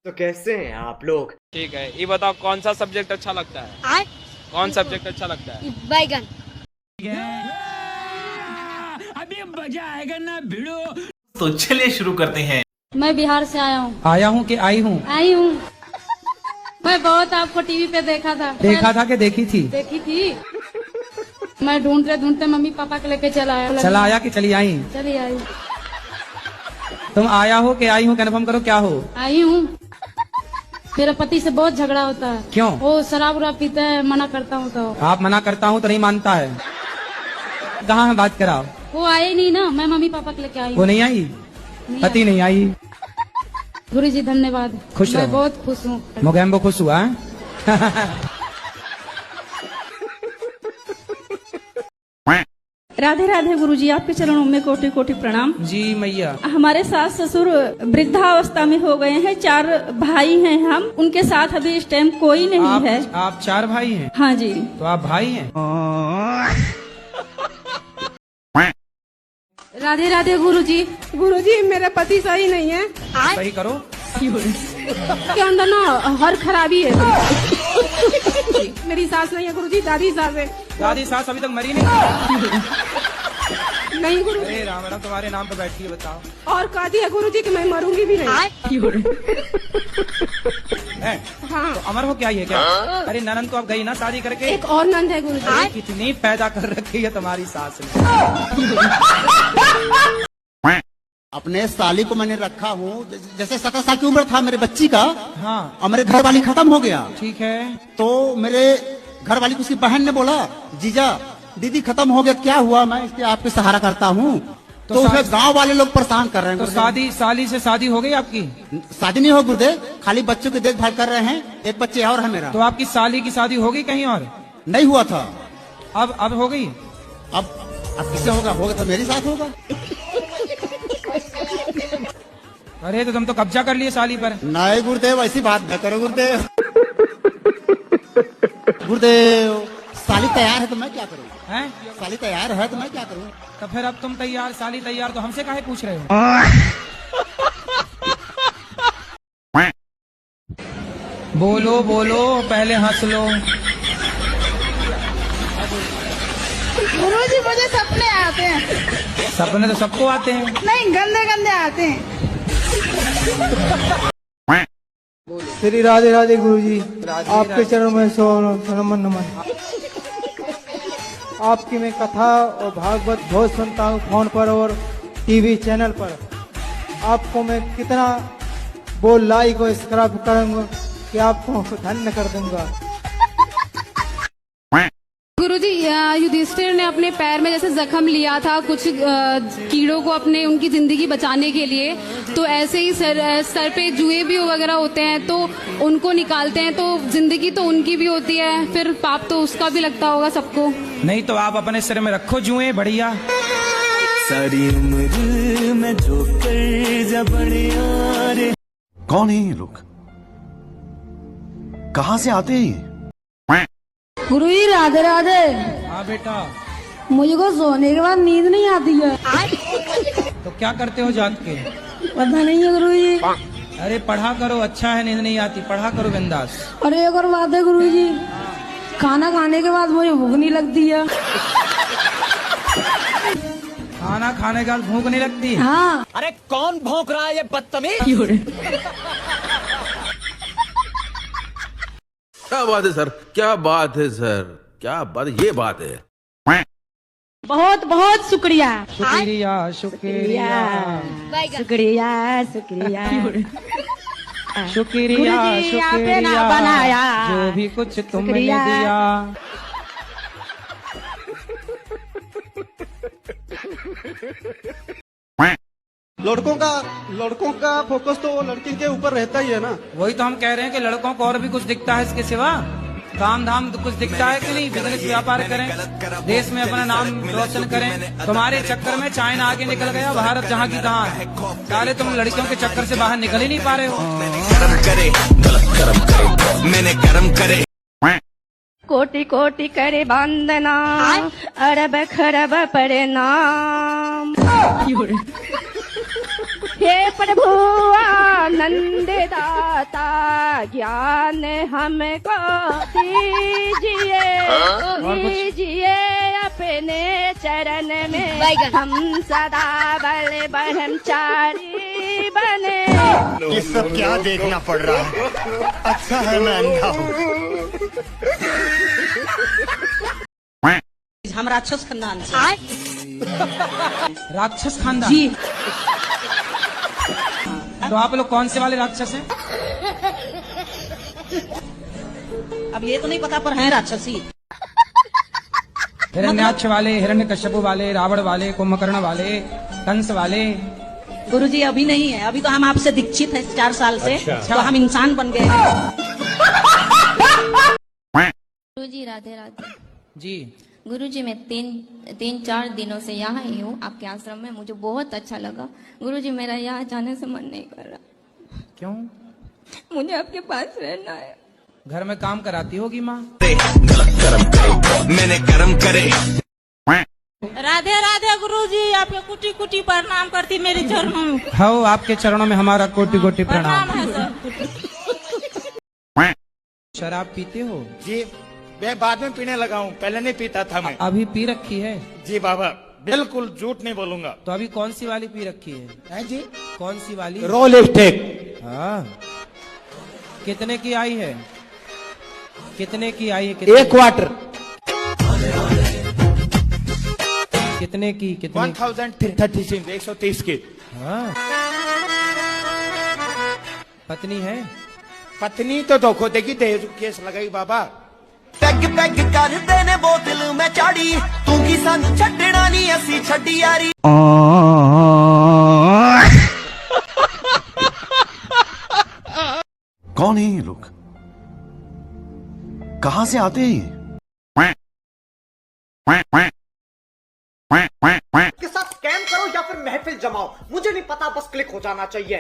तो कैसे हैं आप लोग? ठीक है, ये बताओ कौन सा सब्जेक्ट अच्छा लगता है? कौन सब्जेक्ट अच्छा लगता है? बैगन। अभी मजा आएगा ना भिड़ो। तो चलिए शुरू करते हैं। मैं बिहार से आया हूँ। आया हूँ कि आई हूँ? आई हूँ। मैं बहुत आपको टीवी पे देखा था। कि देखी थी? देखी थी। मैं ढूंढते ढूंढते मम्मी पापा के लेके चला आया कि चली आई? चली आई। तुम आया हो कि आई हूँ, कन्फर्म करो क्या हो? आई हूँ। मेरे पति से बहुत झगड़ा होता है। क्यों? वो शराब उराब पीता है, मना करता हूँ तो। आप मना करता हूँ तो नहीं मानता है। कहाँ है बात कराओ? वो आए नहीं ना, मैं मम्मी पापा के लेके आई। वो नहीं आई? पति नहीं आई? गुरु जी धन्यवाद। खुश मैं रहो। बहुत खुश हूँ। मोगेम्बो खुश हुआ है? राधे राधे गुरुजी, आपके चरणों में कोटि कोटि प्रणाम। जी मैया। हमारे सास ससुर वृद्धावस्था में हो गए हैं। 4 भाई हैं हम, उनके साथ अभी इस टाइम कोई नहीं है। आप 4 भाई हैं? हाँ जी। तो आप भाई हैं? राधे राधे गुरुजी। गुरुजी मेरे पति सही नहीं है। सही करो। के अंदर ना हर खराबी है। मेरी सास नहीं है गुरुजी, दादी सास है। दादी सास अभी तक मरी नहीं? नहीं गुरु। अरे राम राम, तुम्हारे नाम पे बैठी है, बताओ। और कहा दिया गुरुजी कि मैं मरूंगी भी नहीं। है? हाँ। तो अमर हो क्या ये क्या? अरे ननन तो अब गई ना शादी करके। एक और नंद है गुरुजी। अरे कितनी पैदा कर रखी है तुम्हारी सास ने। अपने साली को मैंने रखा हूँ, जैसे 17 साल की उम्र था मेरे बच्ची का। हाँ। और मेरे घर वाली खत्म हो गया। ठीक है। तो मेरे घर वाली को उसकी बहन ने बोला, जीजा दीदी खत्म हो गया, क्या हुआ? मैं इसके आपके सहारा करता हूँ। तो उसे गांव वाले लोग परेशान कर रहे हैं। तो साली से शादी हो गई आपकी? शादी नहीं हो गुरुदेव, खाली बच्चों की देखभाल कर रहे हैं। एक बच्चे और है मेरा। तो आपकी साली की शादी हो गई कहीं और? नहीं हुआ था। अब हो गई? अब किससे होगा? होगा तो मेरे साथ होगा। अरे तो तुम तो कब्जा कर लिए साली पर। नहीं गुरुदेव, ऐसी बात न करो गुरुदेव। गुरुदेव साली तैयार है तो मैं क्या करूँ? हैं? साली तैयार है तो मैं क्या करूँ? तो फिर अब तुम तैयार, साली तैयार, तो हमसे काहे पूछ रहे हो? बोलो बोलो, पहले हंस लो। गुरुजी मुझे सपने आते हैं। सपने तो सबको आते हैं। नहीं, गंदे गंदे आते हैं। श्री राधे राधे गुरुजी, आपके चरणों में नमन नमन। आपकी मैं कथा और भागवत बहुत सुनता हूँ, फोन पर और टीवी चैनल पर। आपको मैं कितना बोल लाइक और सब्सक्राइब करूंगा कि आपको धन्य कर दूंगा। गुरुजी, युधिष्ठिर ने अपने पैर में जैसे जख्म लिया था कुछ कीड़ों को अपने उनकी जिंदगी बचाने के लिए, तो ऐसे ही सर पे जुए भी वगैरह होते हैं तो उनको निकालते हैं, तो जिंदगी तो उनकी भी होती है, फिर पाप तो उसका भी लगता होगा सबको। नहीं तो आप अपने सिर में रखो जुए, बढ़िया। सारी उम्र में जो कर्जा बढ़िया रे। कौन है ये लोग? कहाँ से आते हैं? गुरुजी राधे राधे। हाँ बेटा। मुझको सोने के बाद नींद नहीं आती है। तो क्या करते हो जाग के? पता नहीं है गुरुजी। अरे पढ़ा करो, अच्छा है, नींद नहीं आती, पढ़ा करो बिंदास। अरे एक और बात है गुरुजी, खाना खाने के बाद मुझे भूख नहीं लगती है। खाना खाने के बाद भूख नहीं लगती? हाँ। अरे कौन भौंक रहा है ये बदतमीज? क्या बात है सर, क्या बात है सर, क्या बात, ये बात है। बहुत बहुत शुक्रिया। शुक्रिया शुक्रिया शुक्रिया शुक्रिया। शुक्रिया शुक्रिया बनाया जो भी कुछ तुमने दिया। लड़कों का फोकस तो लड़की के ऊपर रहता ही है ना। वही तो हम कह रहे हैं कि लड़कों को और भी कुछ दिखता है इसके सिवा, काम धाम तो कुछ दिखता है कि नहीं? बिजनेस व्यापार करें, देश में अपना नाम रोशन करें। तुम्हारे चक्कर में चाइना आगे निकल गया, भारत जहाँ की तहाँ है। साले तुम लड़कियों के चक्कर से बाहर निकल ही नहीं पा रहे हो। मैंने कर्म करे। कोटि कोटि करे वंदना, अरब खरब पड़े नाम। हे प्रभु आनंद दाता, ज्ञान हमको दीजिए, दीजिए अपने चरण में हम सदा बल ब्रह्मचारी बने। ये सब क्या देखना पड़ रहा है? अच्छा है मैं अंधा हूँ। हम राक्षस खानदान से। राक्षस खानदान जी। तो आप लोग कौन से वाले राक्षस हैं? अब ये तो नहीं पता पर हैं राक्षसी। हिरण्याक्ष वाले, हिरण्यकश्यप वाले, रावण वाले, कुंभकर्ण वाले, कंस वाले। गुरुजी अभी नहीं है, अभी तो हम आपसे दीक्षित हैं 4 साल से। तो हम इंसान बन गए हैं। गुरुजी राधे राधे। जी गुरुजी मैं तीन चार दिनों से यहाँ ही हूँ आपके आश्रम में, मुझे बहुत अच्छा लगा। गुरुजी मेरा यहाँ जाने से मन नहीं कर रहा। क्यों? मुझे आपके पास रहना है। घर में काम कराती होगी माँ। मैंने कर्म करे। राधे राधे गुरुजी, आपके कुटी कुटी प्रणाम करती मेरे चरणों में। हाँ, आपके चरणों में हमारा कोटि कोटि प्रणाम। है सर। शराब पीते हो? जी मैं बाद में पीने लगा हूँ, पहले नहीं पीता था मैं। अभी पी रखी है? जी बाबा बिल्कुल झूठ नहीं बोलूंगा। तो अभी कौन सी वाली पी रखी है जी? कौन सी वाली? रो लिपस्टिक। हाँ। कितने की आई है? कितने की आई है? कितने? 1 क्वार्टर। कितने की? कितने? 1036 130 की। हाँ। पत्नी है? पत्नी तो धोखो देगी, दहेज केस लगाई बाबा। पैग पैग कर देने बोतल में चाड़ी, तू की सानू छड्डना नहीं असी छड्डी यारी। कौन है ये लोग? कहां से आते हैं ये? के साथ स्कैम करो या फिर महफिल जमाओ, मुझे नहीं पता, बस क्लिक हो जाना चाहिए।